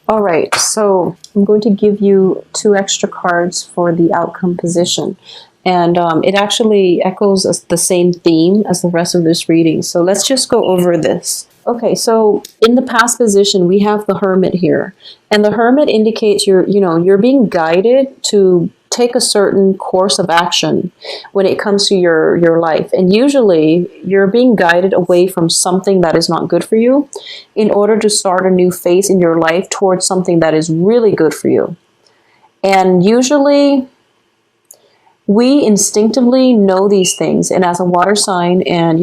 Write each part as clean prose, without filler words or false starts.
All right, so I'm going to give you two extra cards for the outcome position. And it actually echoes the same theme as the rest of this reading. So let's just go over this. Okay, so in the past position, we have the Hermit here. And the Hermit indicates you're being guided to take a certain course of action when it comes to your life. And usually you're being guided away from something that is not good for you in order to start a new phase in your life towards something that is really good for you. And usually we instinctively know these things. And as a water sign, and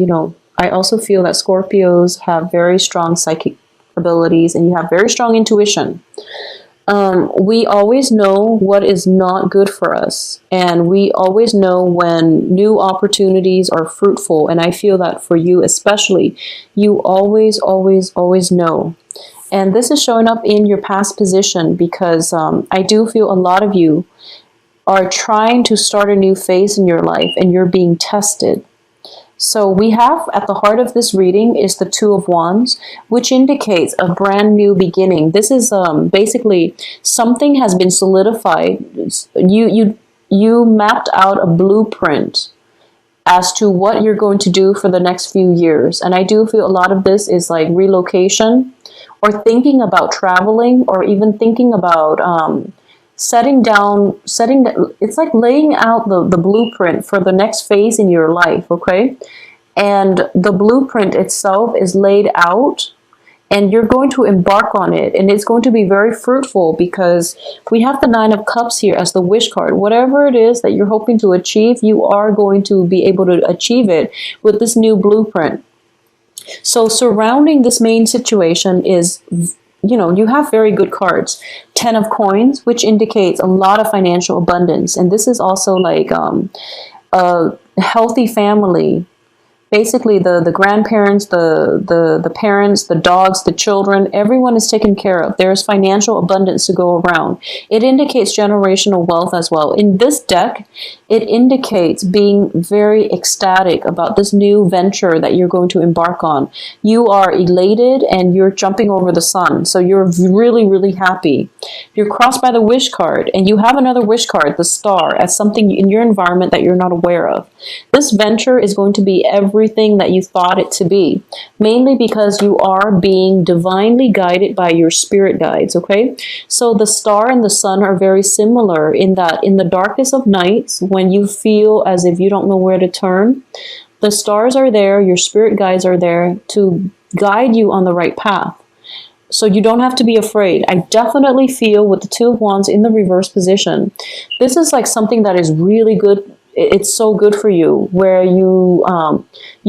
I also feel that Scorpios have very strong psychic abilities and you have very strong intuition. We always know what is not good for us, and we always know when new opportunities are fruitful. And I feel that for you especially, you always, always, always know. And this is showing up in your past position because I do feel a lot of you are trying to start a new phase in your life and you're being tested. So we have at the heart of this reading is the Two of Wands, which indicates a brand new beginning. This is basically something has been solidified. You mapped out a blueprint as to what you're going to do for the next few years. And I do feel a lot of this is like relocation or thinking about traveling or even thinking about it's like laying out the blueprint for the next phase in your life, okay? And the blueprint itself is laid out and you're going to embark on it, and it's going to be very fruitful because we have the Nine of Cups here as the wish card. Whatever it is that you're hoping to achieve, you are going to be able to achieve it with this new blueprint. So surrounding this main situation is, you have very good cards. Ten of Coins, which indicates a lot of financial abundance. And this is also like a healthy family. Basically, the grandparents, the parents, the dogs, the children, everyone is taken care of. There's financial abundance to go around. It indicates generational wealth as well. In this deck, it indicates being very ecstatic about this new venture that you're going to embark on. You are elated and you're jumping over the sun. So you're really, really happy. You're crossed by the wish card, and you have another wish card, the Star, as something in your environment that you're not aware of. This venture is going to be everything that you thought it to be, mainly because you are being divinely guided by your spirit guides, okay? So the Star and the Sun are very similar in that in the darkest of nights, when you feel as if you don't know where to turn, the stars are there, your spirit guides are there to guide you on the right path. So you don't have to be afraid. I definitely feel with the Two of Wands in the reverse position, this is like something that is really good. It's so good for you, where you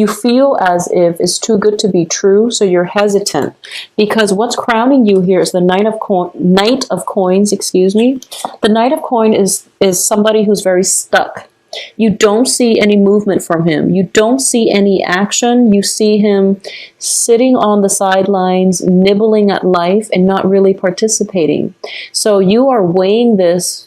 feel as if it's too good to be true, so you're hesitant. Because what's crowning you here is the Knight of Coins, excuse me. The Knight of Coins is somebody who's very stuck. You don't see any movement from him. You don't see any action. You see him sitting on the sidelines, nibbling at life and not really participating. So you are weighing this,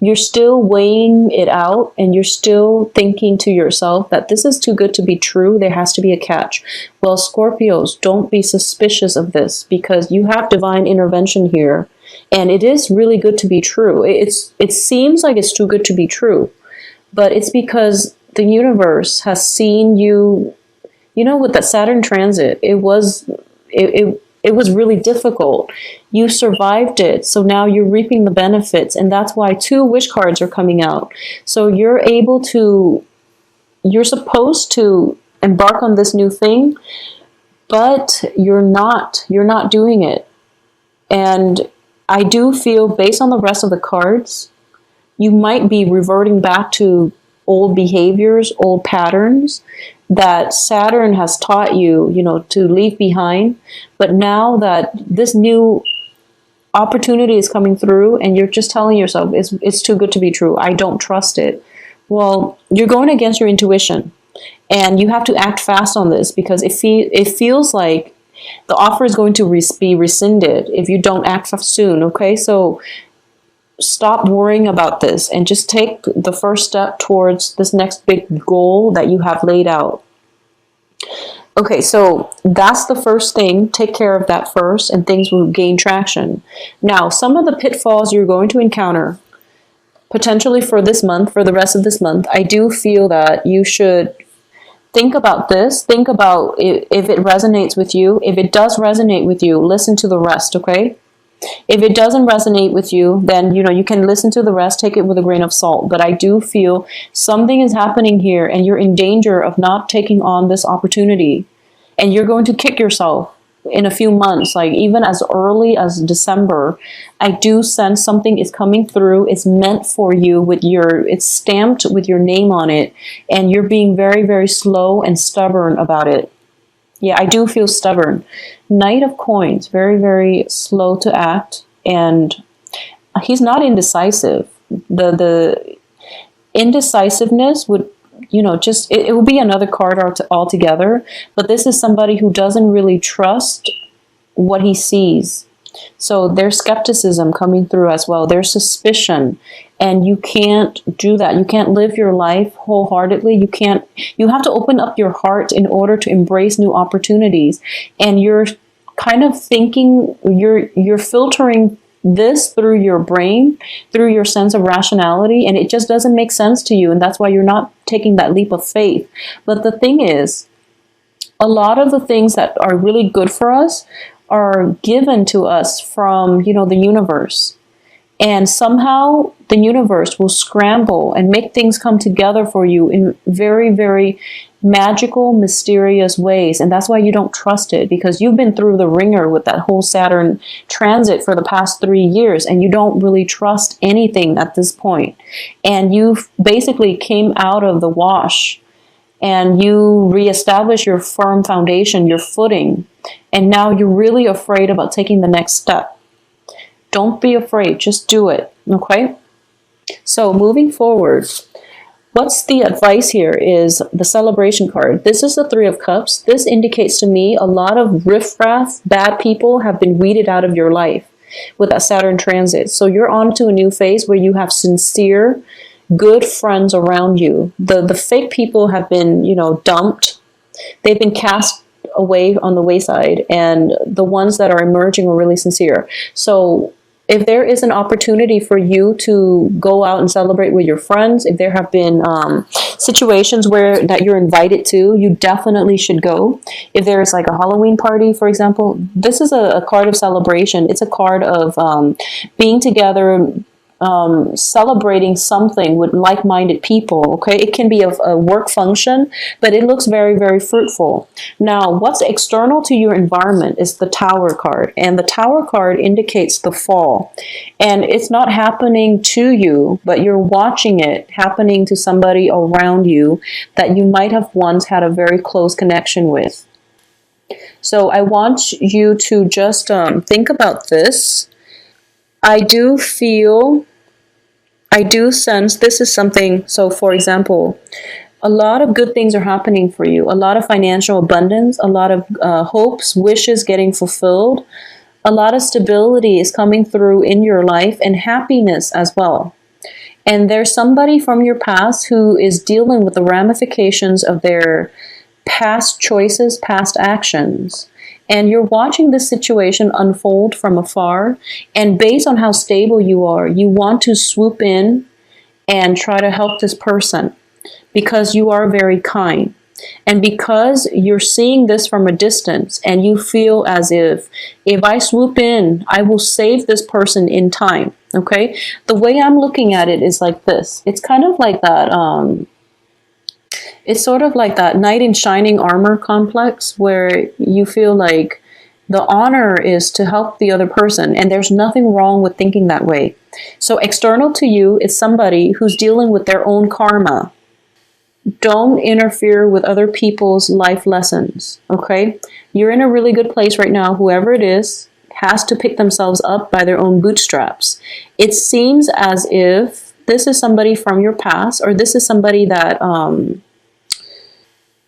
you're still weighing it out, and you're still thinking to yourself that this is too good to be true. There has to be a catch. Well, Scorpios, don't be suspicious of this, because you have divine intervention here, and it is really good to be true. It seems like it's too good to be true, but it's because the universe has seen you, with that Saturn transit, it was really difficult. You survived it, so now you're reaping the benefits, and that's why two wish cards are coming out. So you're supposed to embark on this new thing, but you're not doing it. And I do feel, based on the rest of the cards, you might be reverting back to old behaviors, old patterns that Saturn has taught you, to leave behind. But now that this new opportunity is coming through and you're just telling yourself, it's too good to be true, I don't trust it. Well, you're going against your intuition, and you have to act fast on this, because it feels like the offer is going to be rescinded if you don't act soon, okay? So stop worrying about this and just take the first step towards this next big goal that you have laid out. Okay, so that's the first thing. Take care of that first, and things will gain traction. Now, some of the pitfalls you're going to encounter potentially for this month, for the rest of this month, I do feel that you should think about this. Think about if it resonates with you. If it does resonate with you, listen to the rest, okay? If it doesn't resonate with you, then you can listen to the rest, take it with a grain of salt. But I do feel something is happening here and you're in danger of not taking on this opportunity. And you're going to kick yourself in a few months, like even as early as December. I do sense something is coming through. It's meant for you it's stamped with your name on it, and you're being very, very slow and stubborn about it. Yeah, I do feel stubborn. Knight of Coins, very, very slow to act, and he's not indecisive. The indecisiveness would, just, it will be another card altogether, but this is somebody who doesn't really trust what he sees. So there's skepticism coming through as well. There's suspicion, and you can't do that. You can't live your life wholeheartedly. You have to open up your heart in order to embrace new opportunities. And you're kind of thinking, you're filtering this through your brain, through your sense of rationality, and it just doesn't make sense to you. And that's why you're not taking that leap of faith. But the thing is, a lot of the things that are really good for us are given to us from, the universe. And somehow the universe will scramble and make things come together for you in very, very magical, mysterious ways. And that's why you don't trust it, because you've been through the ringer with that whole Saturn transit for the past 3 years, and you don't really trust anything at this point. And you've basically came out of the wash, and you reestablish your firm foundation, your footing, and now you're really afraid about taking the next step. Don't be afraid, just do it, okay? So moving forward, what's the advice here is the celebration card. This is the Three of Cups. This indicates to me a lot of riffraff, bad people have been weeded out of your life with that Saturn transit. So you're on to a new phase where you have sincere, good friends around you. The fake people have been, dumped. They've been cast away on the wayside, and the ones that are emerging are really sincere. So if there is an opportunity for you to go out and celebrate with your friends, if there have been situations that you're invited to, you definitely should go. If there's like a Halloween party, for example, this is a card of celebration. It's a card of being together, celebrating something with like-minded people, okay? It can be a work function, but it looks very, very fruitful. Now, what's external to your environment is the Tower card, and the Tower card indicates the fall. And it's not happening to you, but you're watching it happening to somebody around you that you might have once had a very close connection with. So I want you to just think about this. I do sense this is something, so for example, a lot of good things are happening for you, a lot of financial abundance, a lot of hopes, wishes getting fulfilled, a lot of stability is coming through in your life, and happiness as well. And there's somebody from your past who is dealing with the ramifications of their past choices, past actions. And you're watching this situation unfold from afar. And based on how stable you are, you want to swoop in and try to help this person because you are very kind. And because you're seeing this from a distance and you feel as if I swoop in, I will save this person in time. Okay? The way I'm looking at it is like this. It's kind of like that, it's sort of like that knight in shining armor complex where you feel like the honor is to help the other person, and there's nothing wrong with thinking that way. So external to you is somebody who's dealing with their own karma. Don't interfere with other people's life lessons, okay? You're in a really good place right now. Whoever it is has to pick themselves up by their own bootstraps. It seems as if this is somebody from your past, or this is somebody that...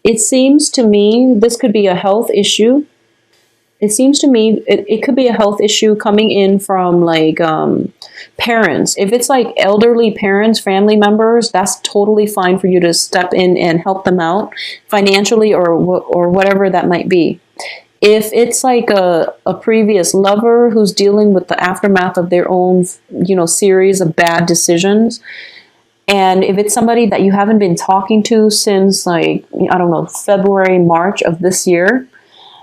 It seems to me this could be a health issue. It seems to me it could be a health issue coming in from like Parents, if it's like elderly parents, family members, that's totally fine for you to step in and help them out financially or whatever that might be. If it's like a previous lover who's dealing with the aftermath of their own, series of bad decisions, and if it's somebody that you haven't been talking to since, like, I don't know, February, March of this year,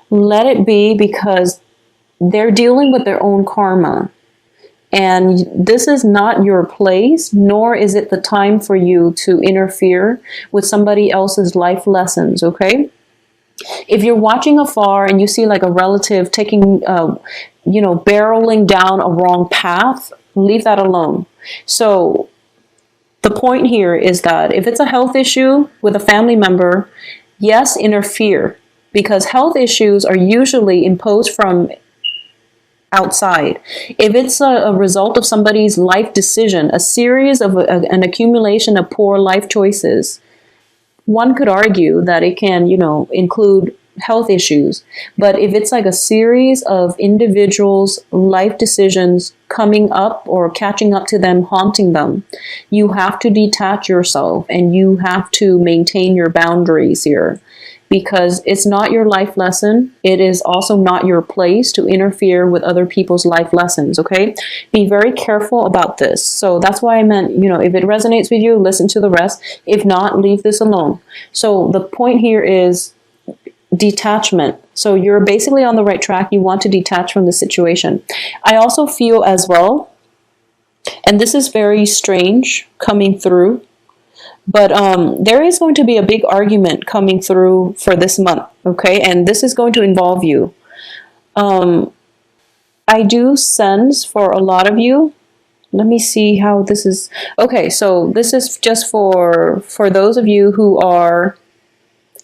let it be, because they're dealing with their own karma. And this is not your place, nor is it the time for you to interfere with somebody else's life lessons, okay? If you're watching afar and you see like a relative taking, barreling down a wrong path, leave that alone. So the point here is that if it's a health issue with a family member, yes, interfere, because health issues are usually imposed from outside. If it's a result of somebody's life decision, a series of an accumulation of poor life choices, one could argue that it can, include health issues. But if it's like a series of individuals' life decisions coming up or catching up to them, haunting them, you have to detach yourself and you have to maintain your boundaries here, because it's not your life lesson. It is also not your place to interfere with other people's life lessons, okay? Be very careful about this. So that's why I meant, if it resonates with you, listen to the rest. If not, leave this alone. So the point here is detachment. So you're basically on the right track. You want to detach from the situation. I also feel as well, and this is very strange coming through, but there is going to be a big argument coming through for this month, okay? And this is going to involve you. I do sense for a lot of you, let me see how this is. Okay, so this is just for those of you who are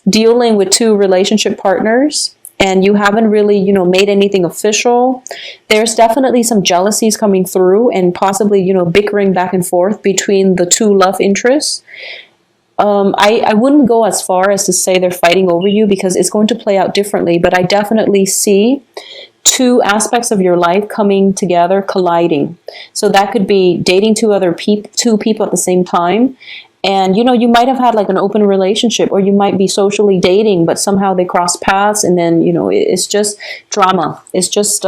dealing with two relationship partners and you haven't really, made anything official. There's definitely some jealousies coming through and possibly, bickering back and forth between the two love interests. I wouldn't go as far as to say they're fighting over you, because it's going to play out differently, but I definitely see two aspects of your life coming together, colliding. So that could be dating two people at the same time. And, you might have had like an open relationship, or you might be socially dating, but somehow they cross paths, and then, it's just drama. It's just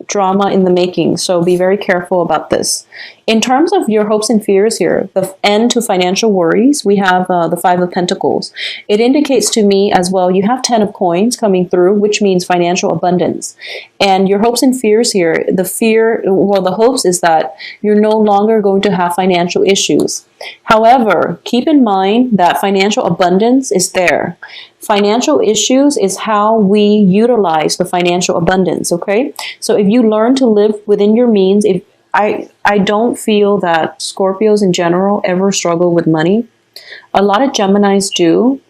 drama in the making. So be very careful about this. In terms of your hopes and fears here, the end to financial worries, we have the Five of Pentacles. It indicates to me as well, you have 10 of coins coming through, which means financial abundance. And your hopes and fears here, the hopes is that you're no longer going to have financial issues. However, keep in mind that financial abundance is there. Financial issues is how we utilize the financial abundance, okay? So if you learn to live within your means, I don't feel that Scorpios in general ever struggle with money. A lot of Geminis do.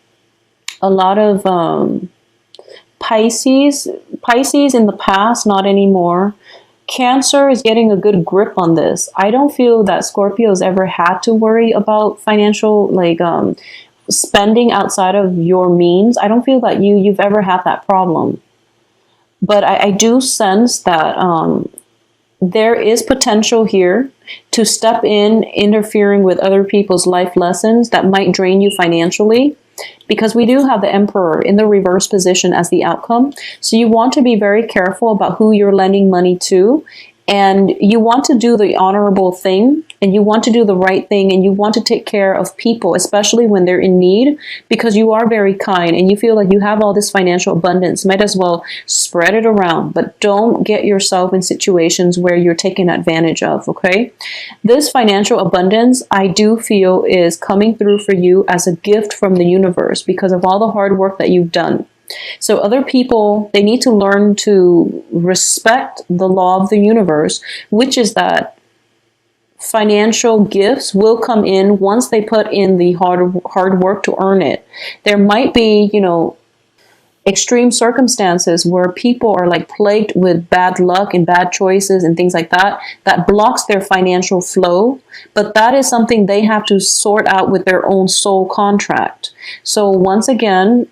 A lot of Pisces in the past, not anymore. Cancer is getting a good grip on this. I don't feel that Scorpios ever had to worry about financial, spending outside of your means. I don't feel that you've ever had that problem. But I do sense that there is potential here to step in, interfering with other people's life lessons that might drain you financially, because we do have the Emperor in the reverse position as the outcome. So you want to be very careful about who you're lending money to, and you want to do the honorable thing, and you want to do the right thing, and you want to take care of people, especially when they're in need, because you are very kind and you feel like you have all this financial abundance. Might as well spread it around, but don't get yourself in situations where you're taken advantage of, okay? This financial abundance, I do feel, is coming through for you as a gift from the universe because of all the hard work that you've done. So other people, they need to learn to respect the law of the universe, which is that financial gifts will come in once they put in the hard work to earn it. There might be, extreme circumstances where people are like plagued with bad luck and bad choices and things like that, that blocks their financial flow. But that is something they have to sort out with their own soul contract. So once again,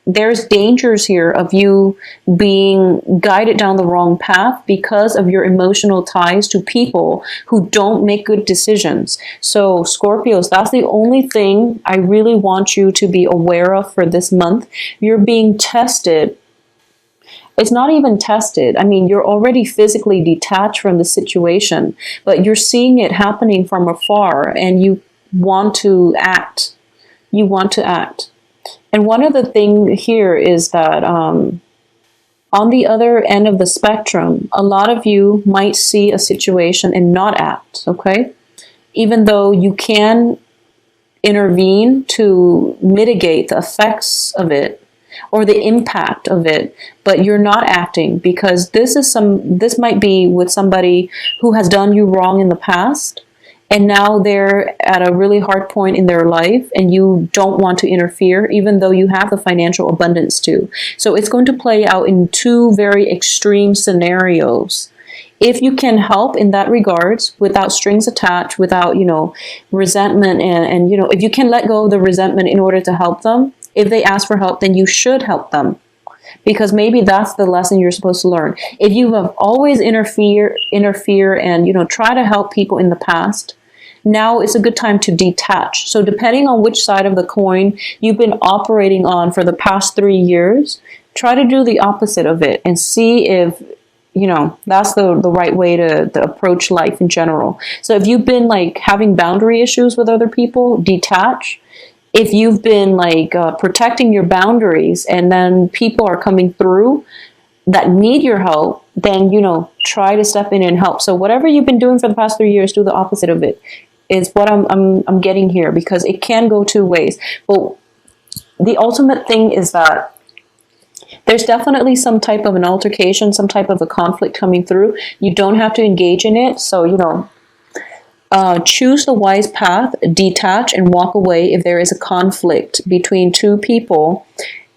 there's dangers here of you being guided down the wrong path because of your emotional ties to people who don't make good decisions. So Scorpios, that's the only thing I really want you to be aware of for this month. You're being tested. It's not even tested. I mean, you're already physically detached from the situation, but you're seeing it happening from afar and you want to act. You want to act. And one of the things here is that on the other end of the spectrum, a lot of you might see a situation and not act, okay? Even though you can intervene to mitigate the effects of it or the impact of it, but you're not acting because this might be with somebody who has done you wrong in the past. And now they're at a really hard point in their life and you don't want to interfere, even though you have the financial abundance to. So it's going to play out in two very extreme scenarios. If you can help in that regards, without strings attached, without, resentment, and if you can let go of the resentment in order to help them, if they ask for help, then you should help them. Because maybe that's the lesson you're supposed to learn. If you have always interfere and try to help people in the past, now is a good time to detach. So depending on which side of the coin you've been operating on for the past 3 years, try to do the opposite of it and see if that's the right way to approach life in general. So if you've been like having boundary issues with other people, detach. If you've been like protecting your boundaries and then people are coming through that need your help, then, try to step in and help. So whatever you've been doing for the past 3 years, do the opposite of it is what I'm getting here, because it can go two ways. But the ultimate thing is that there's definitely some type of an altercation, some type of a conflict coming through. You don't have to engage in it. So, choose the wise path, detach, and walk away if there is a conflict between two people.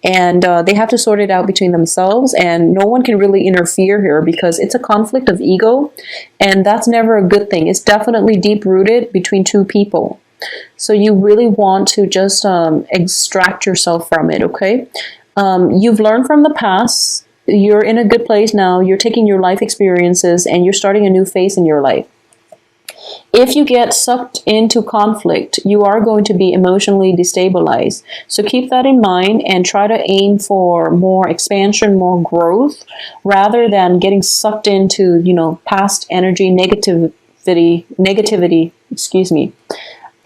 And they have to sort it out between themselves, and no one can really interfere here because it's a conflict of ego, and that's never a good thing. It's definitely deep-rooted between two people. So you really want to just extract yourself from it, okay? You've learned from the past. You're in a good place now. You're taking your life experiences, and you're starting a new phase in your life. If you get sucked into conflict, you are going to be emotionally destabilized. So keep that in mind and try to aim for more expansion, more growth, rather than getting sucked into, past energy, negativity,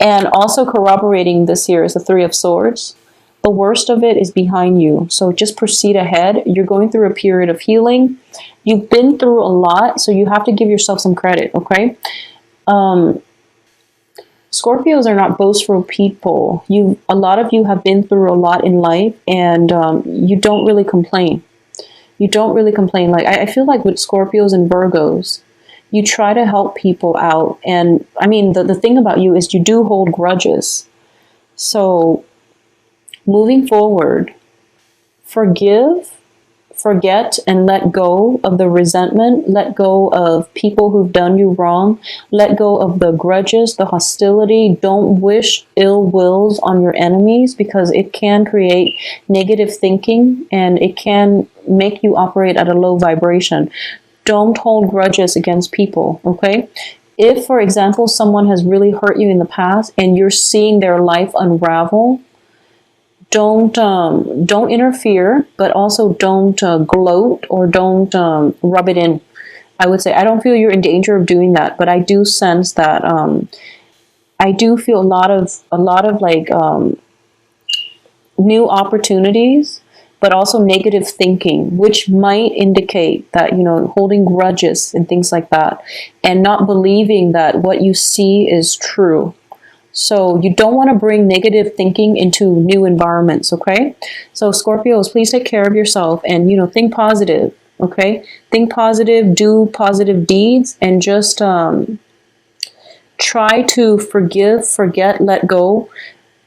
And also corroborating this here is the Three of Swords. The worst of it is behind you. So just proceed ahead. You're going through a period of healing. You've been through a lot, so you have to give yourself some credit, okay? Scorpios are not boastful people. A lot of you have been through a lot in life, and you don't really complain. You don't really complain. Like I feel like with Scorpios and Virgos, you try to help people out. And I mean, the thing about you is you do hold grudges. So moving forward, forgive, forget, and let go of the resentment. Let go of people who've done you wrong. Let go of the grudges, the hostility. Don't wish ill wills on your enemies, because it can create negative thinking and it can make you operate at a low vibration. Don't hold grudges against people, okay? If, for example, someone has really hurt you in the past and you're seeing their life unravel, don't interfere, but also don't gloat or don't rub it in. I would say I don't feel you're in danger of doing that, but I do sense that I do feel a lot of like new opportunities, but also negative thinking, which might indicate that, holding grudges and things like that, and not believing that what you see is true. So you don't want to bring negative thinking into new environments, okay? So Scorpios, please take care of yourself and, think positive, okay? Think positive, do positive deeds, and just try to forgive, forget, let go.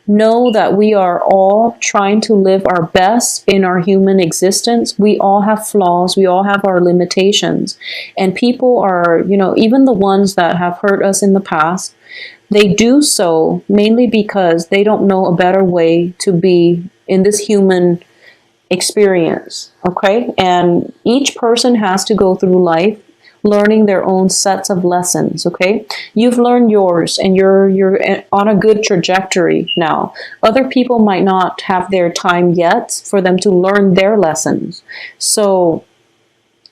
Know that we are all trying to live our best in our human existence. We all have flaws. We all have our limitations. And people are, even the ones that have hurt us in the past, they do so mainly because they don't know a better way to be in this human experience, okay? And each person has to go through life learning their own sets of lessons, okay? You've learned yours and you're on a good trajectory now. Other people might not have their time yet for them to learn their lessons. So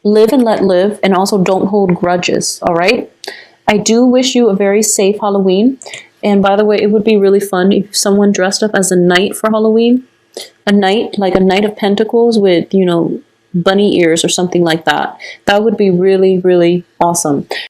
live and let live, and also don't hold grudges, all right? I do wish you a very safe Halloween. And by the way, it would be really fun if someone dressed up as a knight for Halloween. A knight, like a knight of pentacles with, you know, bunny ears or something like that. That would be really, really awesome.